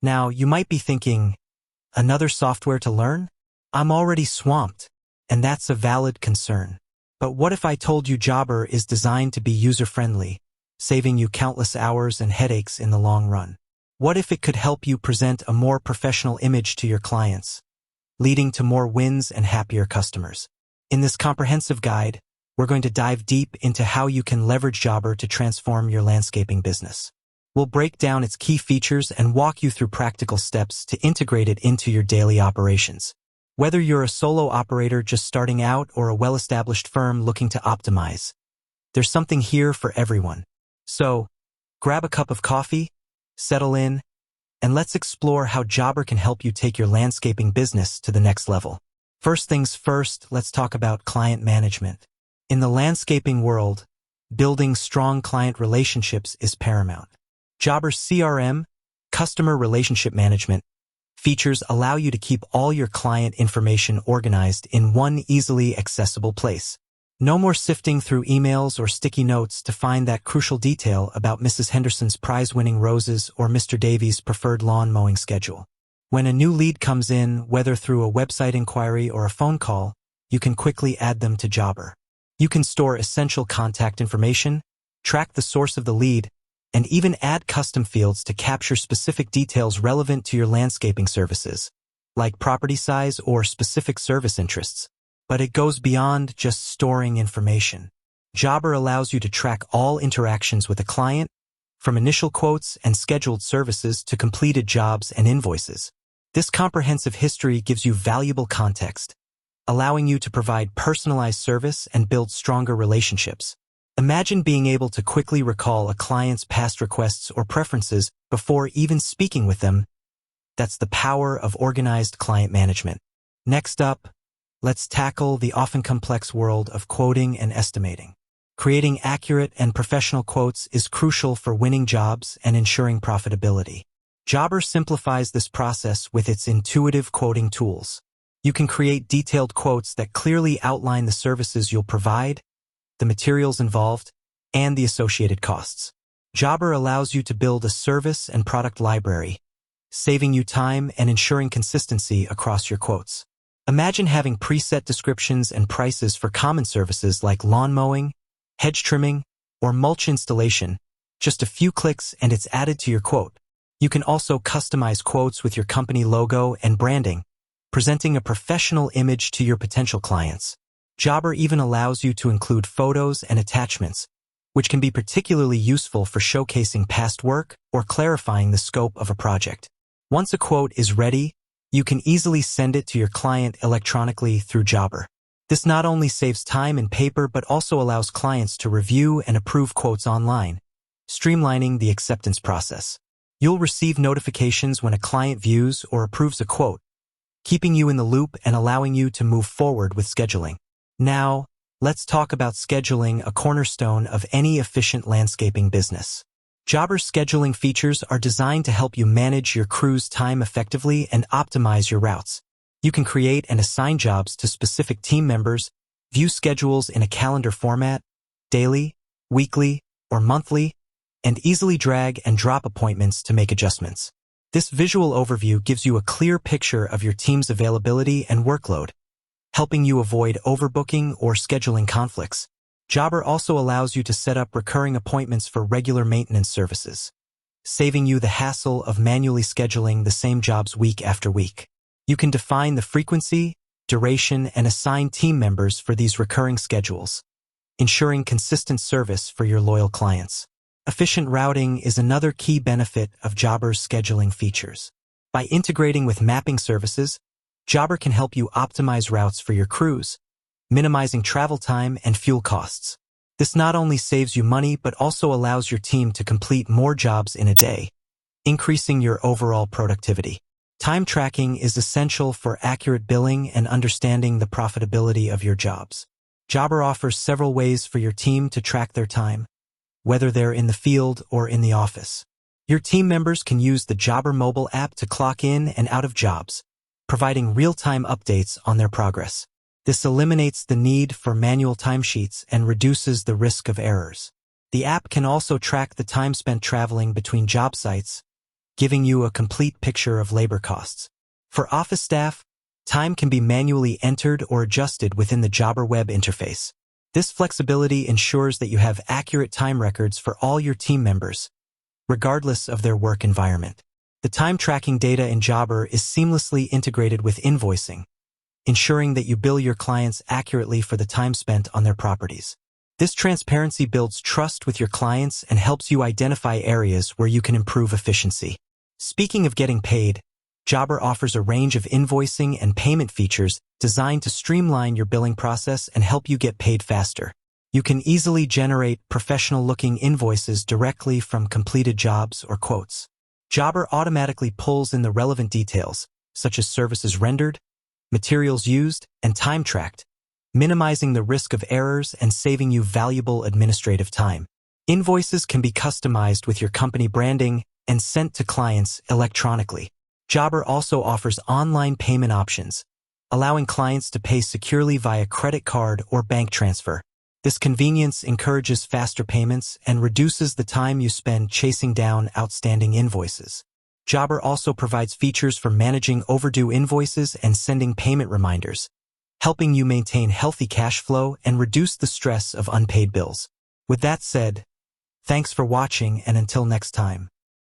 Now, you might be thinking, another software to learn? I'm already swamped, and that's a valid concern. But what if I told you Jobber is designed to be user-friendly, saving you countless hours and headaches in the long run? What if it could help you present a more professional image to your clients, leading to more wins and happier customers? In this comprehensive guide, we're going to dive deep into how you can leverage Jobber to transform your landscaping business. We'll break down its key features and walk you through practical steps to integrate it into your daily operations. Whether you're a solo operator just starting out or a well-established firm looking to optimize, there's something here for everyone. So, grab a cup of coffee, settle in, and let's explore how Jobber can help you take your landscaping business to the next level. First things first, let's talk about client management. In the landscaping world, building strong client relationships is paramount. Jobber's CRM, Customer Relationship Management, features allow you to keep all your client information organized in one easily accessible place. No more sifting through emails or sticky notes to find that crucial detail about Mrs. Henderson's prize-winning roses or Mr. Davies' preferred lawn mowing schedule. When a new lead comes in, whether through a website inquiry or a phone call, you can quickly add them to Jobber. You can store essential contact information, track the source of the lead, and even add custom fields to capture specific details relevant to your landscaping services, like property size or specific service interests. But it goes beyond just storing information. Jobber allows you to track all interactions with a client, from initial quotes and scheduled services to completed jobs and invoices. This comprehensive history gives you valuable context, allowing you to provide personalized service and build stronger relationships. Imagine being able to quickly recall a client's past requests or preferences before even speaking with them. That's the power of organized client management. Next up, let's tackle the often complex world of quoting and estimating. Creating accurate and professional quotes is crucial for winning jobs and ensuring profitability. Jobber simplifies this process with its intuitive quoting tools. You can create detailed quotes that clearly outline the services you'll provide, the materials involved, and the associated costs. Jobber allows you to build a service and product library, saving you time and ensuring consistency across your quotes. Imagine having preset descriptions and prices for common services like lawn mowing, hedge trimming, or mulch installation. Just a few clicks and it's added to your quote. You can also customize quotes with your company logo and branding, presenting a professional image to your potential clients. Jobber even allows you to include photos and attachments, which can be particularly useful for showcasing past work or clarifying the scope of a project. Once a quote is ready, you can easily send it to your client electronically through Jobber. This not only saves time and paper but also allows clients to review and approve quotes online, streamlining the acceptance process. You'll receive notifications when a client views or approves a quote, keeping you in the loop and allowing you to move forward with scheduling. Now, let's talk about scheduling, a cornerstone of any efficient landscaping business. Jobber's scheduling features are designed to help you manage your crew's time effectively and optimize your routes. You can create and assign jobs to specific team members, view schedules in a calendar format, daily, weekly, or monthly, and easily drag and drop appointments to make adjustments. This visual overview gives you a clear picture of your team's availability and workload, helping you avoid overbooking or scheduling conflicts. Jobber also allows you to set up recurring appointments for regular maintenance services, saving you the hassle of manually scheduling the same jobs week after week. You can define the frequency, duration, and assign team members for these recurring schedules, ensuring consistent service for your loyal clients. Efficient routing is another key benefit of Jobber's scheduling features. By integrating with mapping services, Jobber can help you optimize routes for your crews, minimizing travel time and fuel costs. This not only saves you money but also allows your team to complete more jobs in a day, increasing your overall productivity. Time tracking is essential for accurate billing and understanding the profitability of your jobs. Jobber offers several ways for your team to track their time, whether they're in the field or in the office. Your team members can use the Jobber mobile app to clock in and out of jobs, providing real-time updates on their progress. This eliminates the need for manual timesheets and reduces the risk of errors. The app can also track the time spent traveling between job sites, giving you a complete picture of labor costs. For office staff, time can be manually entered or adjusted within the Jobber web interface. This flexibility ensures that you have accurate time records for all your team members, regardless of their work environment. The time tracking data in Jobber is seamlessly integrated with invoicing, ensuring that you bill your clients accurately for the time spent on their properties. This transparency builds trust with your clients and helps you identify areas where you can improve efficiency. Speaking of getting paid, Jobber offers a range of invoicing and payment features designed to streamline your billing process and help you get paid faster. You can easily generate professional-looking invoices directly from completed jobs or quotes. Jobber automatically pulls in the relevant details, such as services rendered, materials used, and time tracked, minimizing the risk of errors and saving you valuable administrative time. Invoices can be customized with your company branding and sent to clients electronically. Jobber also offers online payment options, allowing clients to pay securely via credit card or bank transfer. This convenience encourages faster payments and reduces the time you spend chasing down outstanding invoices. Jobber also provides features for managing overdue invoices and sending payment reminders, helping you maintain healthy cash flow and reduce the stress of unpaid bills. With that said, thanks for watching, and until next time.